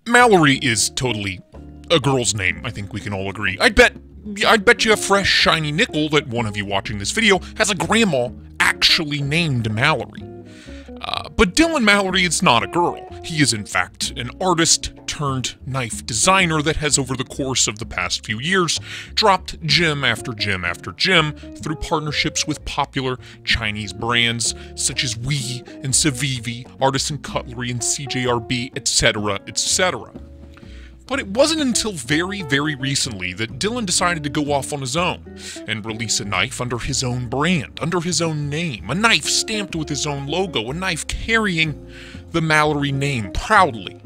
Mallery is totally a girl's name, I think we can all agree. I'd bet you a fresh, shiny nickel that one of you watching this video has a grandma actually named Mallery. But Dylan Mallery is not a girl. He is in fact an artist turned knife designer that has over the course of the past few years dropped gem after gem after gem through partnerships with popular Chinese brands such as Wii and Civivi, Artisan Cutlery and CJRB, etc., etc. But it wasn't until very, very recently that Dylan decided to go off on his own and release a knife under his own brand, under his own name, a knife stamped with his own logo, a knife carrying the Mallery name proudly.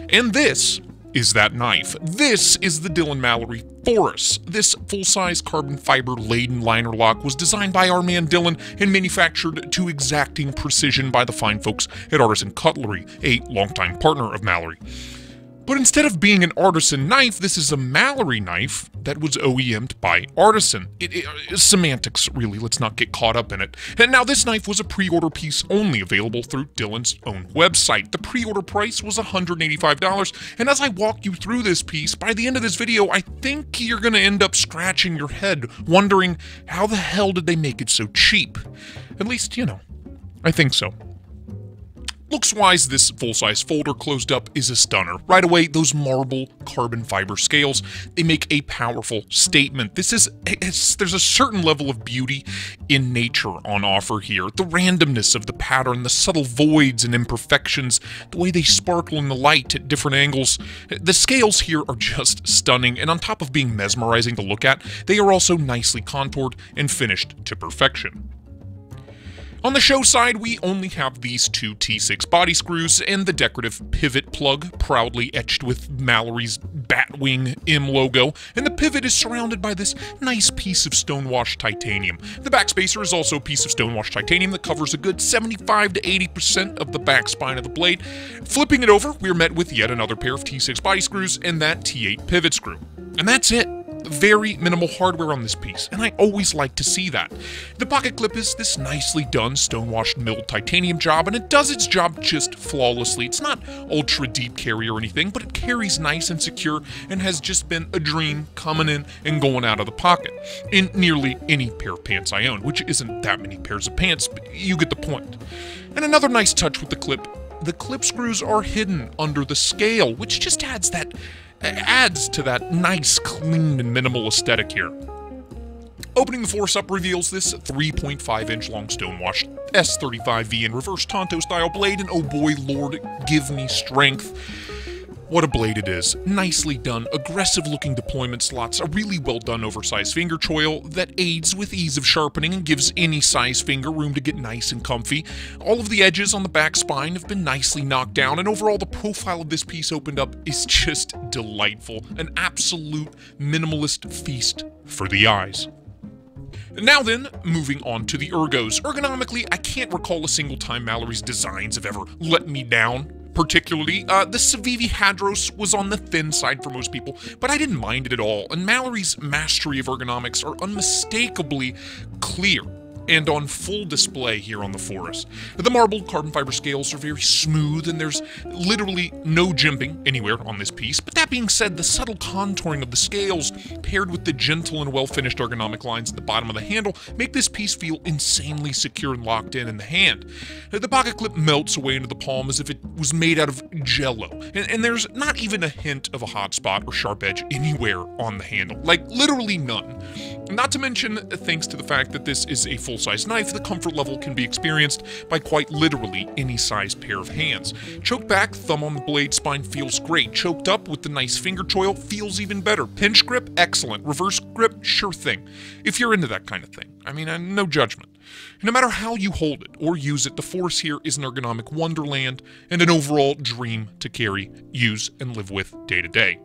And this is that knife. This is the Dylan Mallery Phorus. This full-size carbon fiber laden liner lock was designed by our man Dylan and manufactured to exacting precision by the fine folks at Artisan Cutlery, a longtime partner of Mallery. But instead of being an artisan knife, this is a Mallery knife that was OEM'd by Artisan. Semantics, really, let's not get caught up in it. And now this knife was a pre-order piece only available through Dylan's own website. The pre-order price was $185, and as I walk you through this piece, by the end of this video, I think you're gonna end up scratching your head, wondering how the hell did they make it so cheap? At least, you know, I think so. Looks-wise, this full-size folder closed up is a stunner. Right away, those marble carbon fiber scales, they make a powerful statement. There's a certain level of beauty in nature on offer here. The randomness of the pattern, the subtle voids and imperfections, the way they sparkle in the light at different angles. The scales here are just stunning, and on top of being mesmerizing to look at, they are also nicely contoured and finished to perfection. On the show side, we only have these two T6 body screws and the decorative pivot plug, proudly etched with Mallery's Batwing M logo, and the pivot is surrounded by this nice piece of stonewashed titanium. The backspacer is also a piece of stonewashed titanium that covers a good 75 to 80% of the back spine of the blade. Flipping it over, we're met with yet another pair of T6 body screws and that T8 pivot screw. And that's it. Very minimal hardware on this piece, and I always like to see that. The pocket clip is this nicely done stonewashed milled titanium job, and it does its job just flawlessly. It's not ultra deep carry or anything, but it carries nice and secure and has just been a dream coming in and going out of the pocket in nearly any pair of pants I own, which isn't that many pairs of pants, but you get the point. And another nice touch with the clip screws are hidden under the scale, which just adds to that nice, clean, and minimal aesthetic here. Opening the Phorus up reveals this 3.5-inch long stonewashed S35V in reverse Tonto style blade, and oh boy, Lord, give me strength. What a blade it is. Nicely done, aggressive-looking deployment slots, a really well-done oversized finger choil that aids with ease of sharpening and gives any size finger room to get nice and comfy. All of the edges on the back spine have been nicely knocked down, and overall the profile of this piece opened up is just delightful. An absolute minimalist feast for the eyes. Now then, moving on to the Ergos. Ergonomically, I can't recall a single time Mallery's designs have ever let me down. Particularly, the Civivi Hadros was on the thin side for most people, but I didn't mind it at all, and Mallery's mastery of ergonomics are unmistakably clear and on full display here on the Phorus. The marbled carbon fiber scales are very smooth, and there's literally no jimping anywhere on this piece, but that being said, the subtle contouring of the scales, paired with the gentle and well-finished ergonomic lines at the bottom of the handle, make this piece feel insanely secure and locked in the hand. The pocket clip melts away into the palm as if it was made out of jello, and there's not even a hint of a hot spot or sharp edge anywhere on the handle, like literally none. Not to mention, thanks to the fact that this is a full-size knife, the comfort level can be experienced by quite literally any size pair of hands. Choked back, thumb on the blade spine feels great. Choked up with the nice finger choil feels even better. Pinch grip, excellent. Reverse grip, sure thing. If you're into that kind of thing. I mean, no judgment. No matter how you hold it or use it, the Phorus here is an ergonomic wonderland and an overall dream to carry, use, and live with day to day.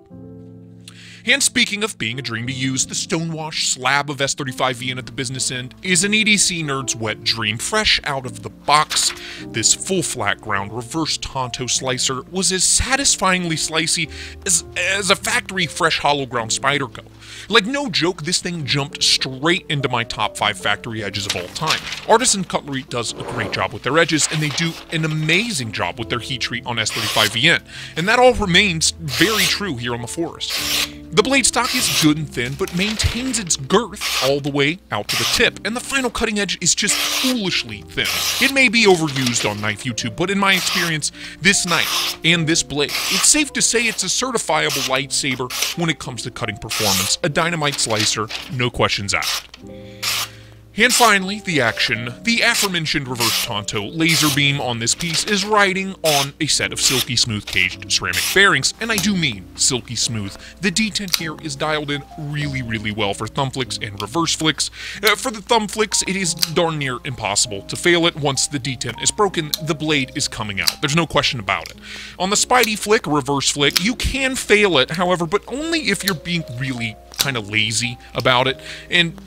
And speaking of being a dream to use, the stonewash slab of S35VN at the business end is an EDC nerd's wet dream, fresh out of the box. This full flat ground reverse Tonto slicer was as satisfyingly slicey as a factory fresh hollow ground Spyderco. Like, no joke, this thing jumped straight into my top 5 factory edges of all time. Artisan Cutlery does a great job with their edges, and they do an amazing job with their heat treat on S35VN, and that all remains very true here on the Phorus. The blade stock is good and thin, but maintains its girth all the way out to the tip, and the final cutting edge is just foolishly thin. It may be overused on knife YouTube, but in my experience, this knife and this blade, it's safe to say it's a certifiable lightsaber when it comes to cutting performance. A dynamite slicer, no questions asked. And finally, the action. The aforementioned reverse Tonto laser beam on this piece is riding on a set of silky smooth caged ceramic bearings, and I do mean silky smooth. The detent here is dialed in really well for thumb flicks and reverse flicks. For the thumb flicks, it is darn near impossible to fail it. Once the detent is broken, the blade is coming out. There's no question about it. On the Spidey flick, reverse flick, you can fail it, however, but only if you're being really kind of lazy about it, and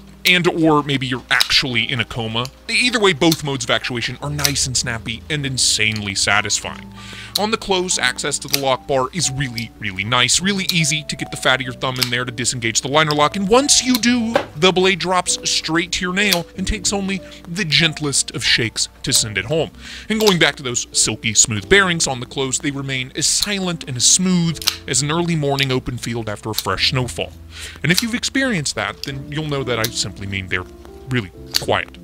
or maybe you're actually in a coma. Either way, both modes of actuation are nice and snappy and insanely satisfying. On the close, access to the lock bar is really nice, really easy to get the fat of your thumb in there to disengage the liner lock, and once you do, the blade drops straight to your nail and takes only the gentlest of shakes to send it home. And going back to those silky smooth bearings on the close, they remain as silent and as smooth as an early morning open field after a fresh snowfall. And if you've experienced that, then you'll know that I simply mean they're really quiet.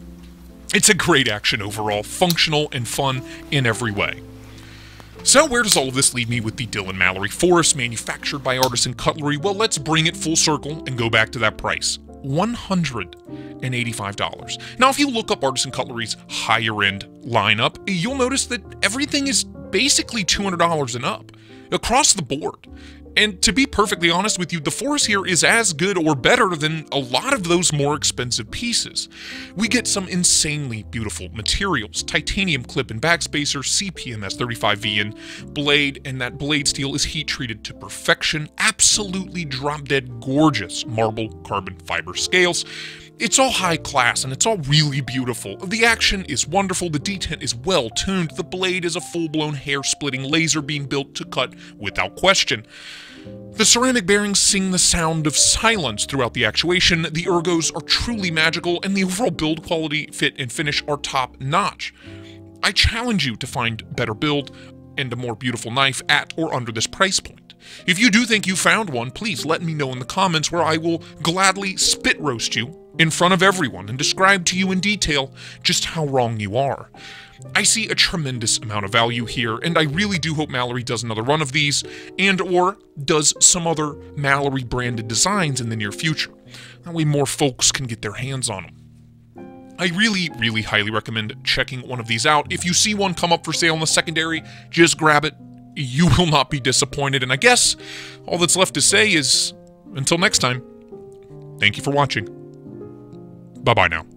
It's a great action overall, functional and fun in every way. So where does all of this leave me with the Dylan Mallery Phorus, manufactured by Artisan Cutlery? Well, let's bring it full circle and go back to that price. $185. Now, if you look up Artisan Cutlery's higher-end lineup, you'll notice that everything is basically $200 and up, across the board. And to be perfectly honest with you, the Phorus here is as good or better than a lot of those more expensive pieces. We get some insanely beautiful materials, titanium clip and backspacer, CPM S35VN blade, and that blade steel is heat treated to perfection, absolutely drop-dead gorgeous marble carbon fiber scales. It's all high class and it's all really beautiful. The action is wonderful, the detent is well tuned, the blade is a full-blown hair-splitting laser being built to cut without question. The ceramic bearings sing the sound of silence throughout the actuation, the Ergos are truly magical, and the overall build quality, fit, and finish are top-notch. I challenge you to find better build and a more beautiful knife at or under this price point. If you do think you found one, please let me know in the comments, where I will gladly spit roast you in front of everyone and describe to you in detail just how wrong you are. I see a tremendous amount of value here, and I really do hope Mallery does another run of these, and or does some other Mallery branded designs in the near future. That way more folks can get their hands on them. I really highly recommend checking one of these out. If you see one come up for sale in the secondary, just grab it. You will not be disappointed, and I guess all that's left to say is, until next time, thank you for watching. Bye-bye now.